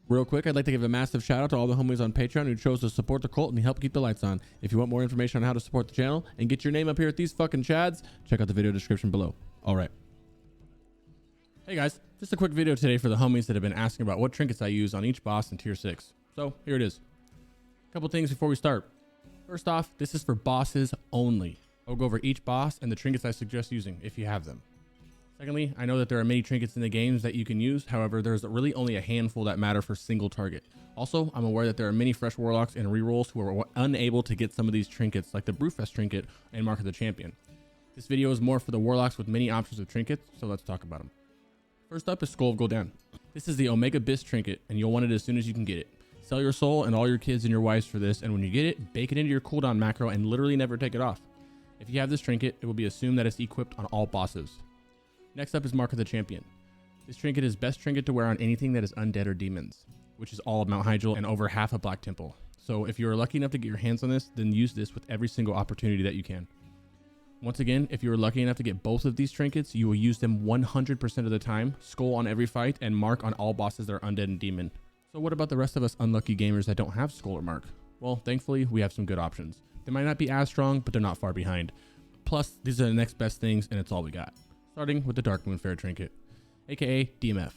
Real quick, I'd like to give a massive shout out to all the homies on Patreon who chose to support the cult and help keep the lights on. If you want more information on how to support the channel and get your name up here at these fucking chads, check out the video description below. All right. Hey guys, just a quick video today for the homies that have been asking about what trinkets I use on each boss in tier 6. So here it is. A couple things before we start. First off, this is for bosses only. I'll go over each boss and the trinkets I suggest using if you have them. Secondly, I know that there are many trinkets in the games that you can use. However, there's really only a handful that matter for single target. Also, I'm aware that there are many fresh warlocks and rerolls who are unable to get some of these trinkets like the Brewfest trinket and Mark of the Champion. This video is more for the warlocks with many options of trinkets, so let's talk about them. First up is Skull of Gul'dan. This is the Omega Bis trinket and you'll want it as soon as you can get it. Sell your soul and all your kids and your wives for this, and when you get it, bake it into your cooldown macro and literally never take it off. If you have this trinket, it will be assumed that it's equipped on all bosses. Next up is Mark of the Champion. This trinket is best trinket to wear on anything that is undead or demons, which is all of Mount Hyjal and over half of Black Temple. So if you are lucky enough to get your hands on this, then use this with every single opportunity that you can. Once again, if you are lucky enough to get both of these trinkets, you will use them 100% of the time, skull on every fight, and mark on all bosses that are undead and demon. So what about the rest of us unlucky gamers that don't have skull or mark? Well, thankfully, we have some good options. They might not be as strong, but they're not far behind. Plus, these are the next best things, and it's all we got. Starting with the Dark Moon Fair trinket, aka DMF.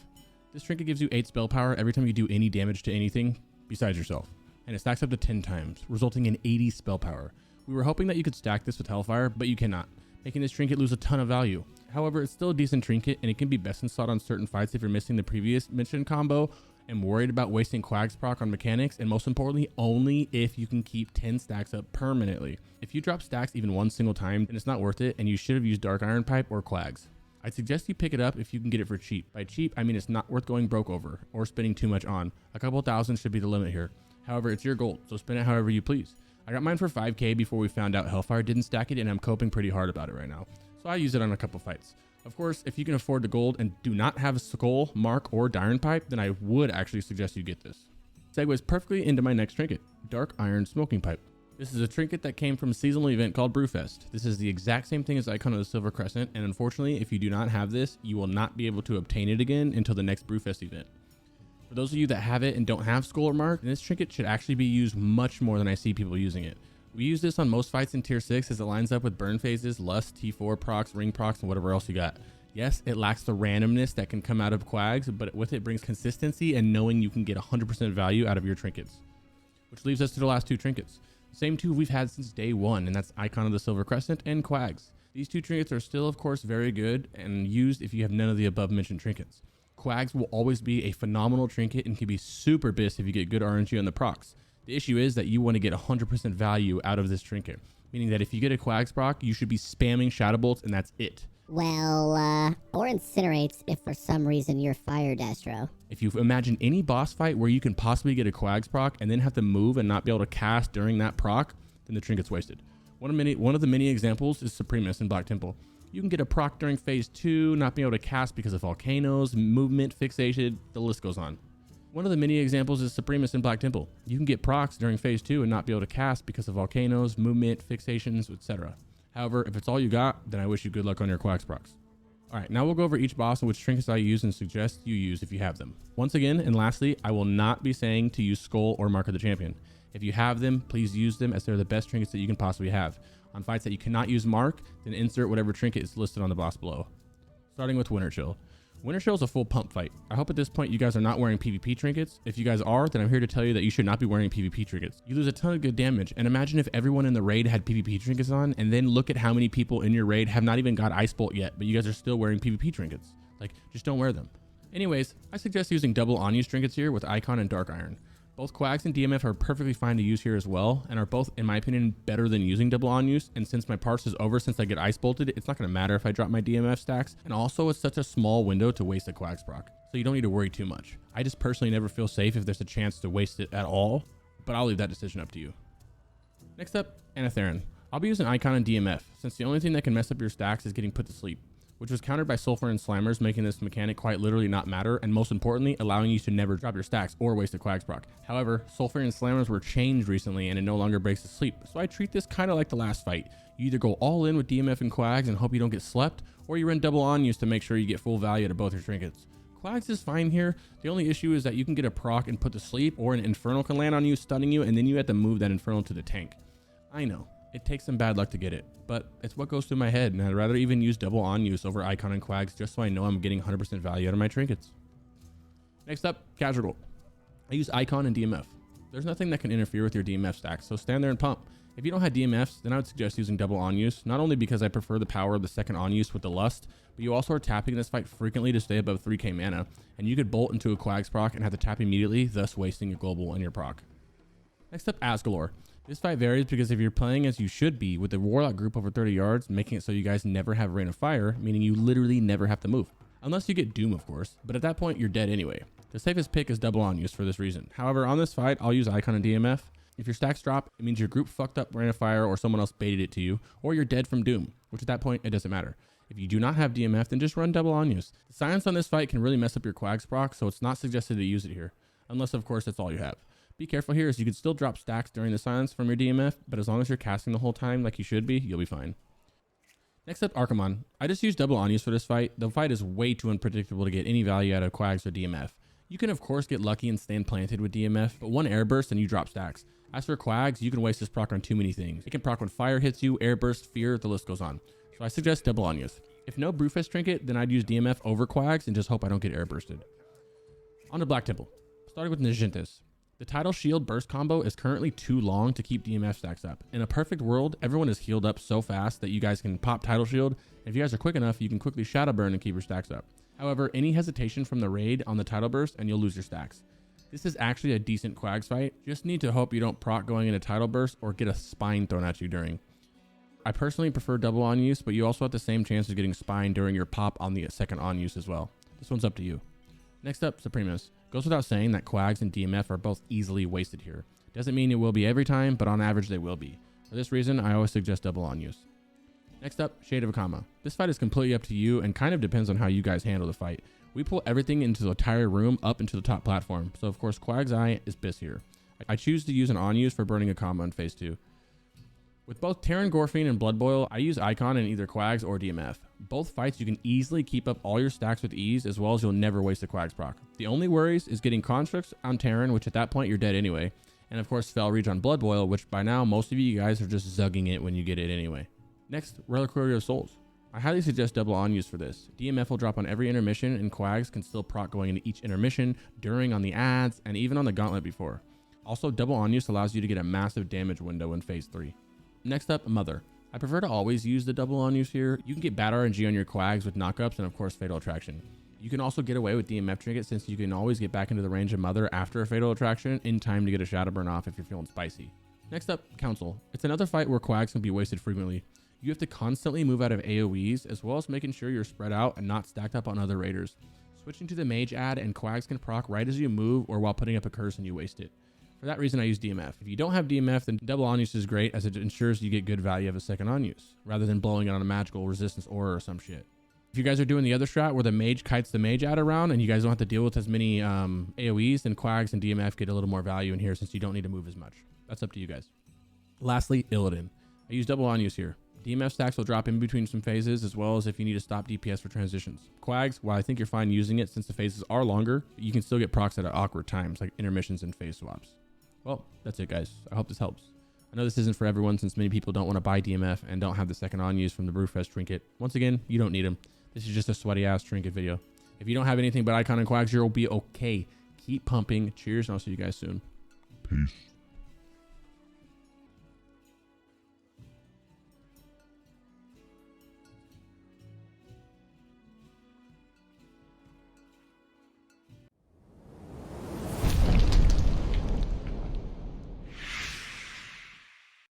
This trinket gives you 8 spell power every time you do any damage to anything besides yourself, and it stacks up to 10 times, resulting in 80 spell power. We were hoping that you could stack this with Hellfire, but you cannot, making this trinket lose a ton of value. However, it's still a decent trinket, and it can be best installed on certain fights if you're missing the previous mentioned combo and worried about wasting Quag's proc on mechanics, and most importantly, only if you can keep 10 stacks up permanently. If you drop stacks even one single time, then it's not worth it, and you should have used Dark Iron Pipe or Quags. I'd suggest you pick it up if you can get it for cheap. By cheap, I mean it's not worth going broke over or spending too much on. A couple thousand should be the limit here. However, it's your gold, so spend it however you please. I got mine for 5k before we found out Hellfire didn't stack it, and I'm coping pretty hard about it right now. So I use it on a couple fights. Of course, if you can afford the gold and do not have a skull, mark, or iron pipe, then I would actually suggest you get this. Segues perfectly into my next trinket, Dark Iron Smoking Pipe. This is a trinket that came from a seasonal event called Brewfest. This is the exact same thing as Icon of the Silver Crescent, and unfortunately, if you do not have this, you will not be able to obtain it again until the next Brewfest event. For those of you that have it and don't have skull or mark, this trinket should actually be used much more than I see people using it. We use this on most fights in tier 6 as it lines up with burn phases, lust, T4 procs, ring procs, and whatever else you got. Yes, it lacks the randomness that can come out of Quags, but with it brings consistency and knowing you can get 100% value out of your trinkets. Which leaves us to the last two trinkets. Same two we've had since day one, and that's Icon of the Silver Crescent and Quags. These two trinkets are still, of course, very good and used if you have none of the above mentioned trinkets. Quags will always be a phenomenal trinket and can be super bis if you get good RNG on the procs. The issue is that you want to get 100% value out of this trinket, meaning that if you get a Quags proc, you should be spamming Shadow Bolts and that's it. Well, or Incinerates if for some reason you're Fire Destro. If you imagine any boss fight where you can possibly get a Quags proc and then have to move and not be able to cast during that proc, then the trinket's wasted. One of the many examples is Supremus in Black Temple. You can get a proc during phase 2, not being able to cast because of volcanoes, movement, fixation, the list goes on. One of the many examples is Supremus in Black Temple. You can get procs during phase 2 and not be able to cast because of volcanoes, movement, fixations, etc. However, if it's all you got, then I wish you good luck on your Quags procs. Alright, now we'll go over each boss and which trinkets I use and suggest you use if you have them. Once again, and lastly, I will not be saying to use Skull or Mark of the Champion. If you have them, please use them as they're the best trinkets that you can possibly have. On fights that you cannot use Mark, then insert whatever trinket is listed on the boss below. Starting with Winterchill. Winterchill is a full pump fight. I hope at this point you guys are not wearing PvP trinkets. If you guys are, then I'm here to tell you that you should not be wearing PvP trinkets. You lose a ton of good damage, and imagine if everyone in the raid had PvP trinkets on, and then look at how many people in your raid have not even got Ice Bolt yet, but you guys are still wearing PvP trinkets. Like, just don't wear them. Anyways, I suggest using double on-use trinkets here with Icon and Dark Iron. Both Quags and DMF are perfectly fine to use here as well, and are both, in my opinion, better than using double on-use, and since my parse is over since I get Ice Bolted, it's not going to matter if I drop my DMF stacks, and also it's such a small window to waste a Quags proc, so you don't need to worry too much. I just personally never feel safe if there's a chance to waste it at all, but I'll leave that decision up to you. Next up, Anetheron. I'll be using Icon and DMF, since the only thing that can mess up your stacks is getting put to sleep, which was countered by Sulfur and Slammers, making this mechanic quite literally not matter, and most importantly, allowing you to never drop your stacks or waste a Quags proc. However, Sulfur and Slammers were changed recently and it no longer breaks the sleep, so I treat this kind of like the last fight. You either go all in with DMF and Quags and hope you don't get slept, or you run double on use to make sure you get full value out of both your trinkets. Quags is fine here. The only issue is that you can get a proc and put to sleep, or an Infernal can land on you, stunning you, and then you have to move that Infernal to the tank. I know, it takes some bad luck to get it, but it's what goes through my head, and I'd rather even use double on use over Icon and Quags just so I know I'm getting 100% value out of my trinkets. Next up, Kaz'rogal. I use Icon and DMF. There's nothing that can interfere with your DMF stacks, so stand there and pump. If you don't have DMFs, then I would suggest using double on use, not only because I prefer the power of the second on use with the lust, but you also are tapping this fight frequently to stay above 3k mana, and you could bolt into a Quags proc and have to tap immediately, thus wasting your global and your proc. Next up, Azgalor. This fight varies because if you're playing as you should be with the Warlock group over 30 yards, making it so you guys never have Rain of Fire, meaning you literally never have to move. Unless you get Doom, of course, but at that point you're dead anyway. The safest pick is double on use for this reason. However, on this fight, I'll use Icon and DMF. If your stacks drop, it means your group fucked up Rain of Fire or someone else baited it to you, or you're dead from Doom, which at that point, it doesn't matter. If you do not have DMF, then just run double on use. The silence on this fight can really mess up your Quags proc, so it's not suggested to use it here. Unless, of course, that's all you have. Be careful here as you can still drop stacks during the silence from your DMF, but as long as you're casting the whole time like you should be, you'll be fine. Next up, Archimonde. I just use double on use for this fight. The fight is way too unpredictable to get any value out of Quags or DMF. You can of course get lucky and stand planted with DMF, but one air burst and you drop stacks. As for Quags, you can waste this proc on too many things. It can proc when fire hits you, air burst, fear, the list goes on. So I suggest double on use. If no Brewfest Trinket, then I'd use DMF over Quags and just hope I don't get air bursted. On to Black Temple. Starting with Naj'entus. The Tidal Shield burst combo is currently too long to keep DMF stacks up. In a perfect world, everyone is healed up so fast that you guys can pop Tidal Shield, and if you guys are quick enough, you can quickly Shadow Burn and keep your stacks up. However, any hesitation from the raid on the Tidal Burst and you'll lose your stacks. This is actually a decent Quags fight. Just need to hope you don't proc going into Tidal Burst or get a spine thrown at you during. I personally prefer double on use, but you also have the same chance of getting spine during your pop on the second on use as well. This one's up to you. Next up, Supremus. Goes without saying that Quags and DMF are both easily wasted here. Doesn't mean it will be every time, but on average they will be. For this reason, I always suggest double on use. Next up, Shade of Akama. This fight is completely up to you and kind of depends on how you guys handle the fight. We pull everything into the entire room up into the top platform, so of course Quag's Eye is BIS here. I choose to use an on use for burning Akama in phase 2. With both Teron and Bloodboil, I use Icon in either Quags or DMF. Both fights you can easily keep up all your stacks with ease, as well as you'll never waste a Quags proc. The only worries is getting Constructs on Teron, which at that point you're dead anyway, and of course Fel Reach on Bloodboil, which by now most of you guys are just zugging it when you get it anyway. Next, Reliquary of Souls. I highly suggest double on use for this. DMF will drop on every intermission, and Quags can still proc going into each intermission, during, on the ads, and even on the gauntlet before. Also, double on use allows you to get a massive damage window in phase 3. Next up, Mother. I prefer to always use the double on use here. You can get bad RNG on your Quags with knockups and of course Fatal Attraction. You can also get away with DMF Trinket since you can always get back into the range of Mother after a Fatal Attraction in time to get a Shadow Burn off if you're feeling spicy. Next up, Council. It's another fight where Quags can be wasted frequently. You have to constantly move out of AoEs as well as making sure you're spread out and not stacked up on other raiders. Switching to the Mage ad and Quags can proc right as you move or while putting up a curse and you waste it. For that reason, I use DMF. If you don't have DMF, then double on use is great as it ensures you get good value of a second on use, rather than blowing it on a magical resistance aura or some shit. If you guys are doing the other strat where the mage kites the mage ad around and you guys don't have to deal with as many AoEs, then Quags and DMF get a little more value in here since you don't need to move as much. That's up to you guys. Lastly, Illidan. I use double on use here. DMF stacks will drop in between some phases as well as if you need to stop DPS for transitions. Quags, while I think you're fine using it since the phases are longer, you can still get procs at awkward times like intermissions and phase swaps. Well, that's it guys. I hope this helps. I know this isn't for everyone since many people don't want to buy DMF and don't have the second on use from the Brewfest Trinket. Once again, you don't need them. This is just a sweaty ass Trinket video. If you don't have anything but Icon and Quags, you'll be okay. Keep pumping. Cheers and I'll see you guys soon. Peace.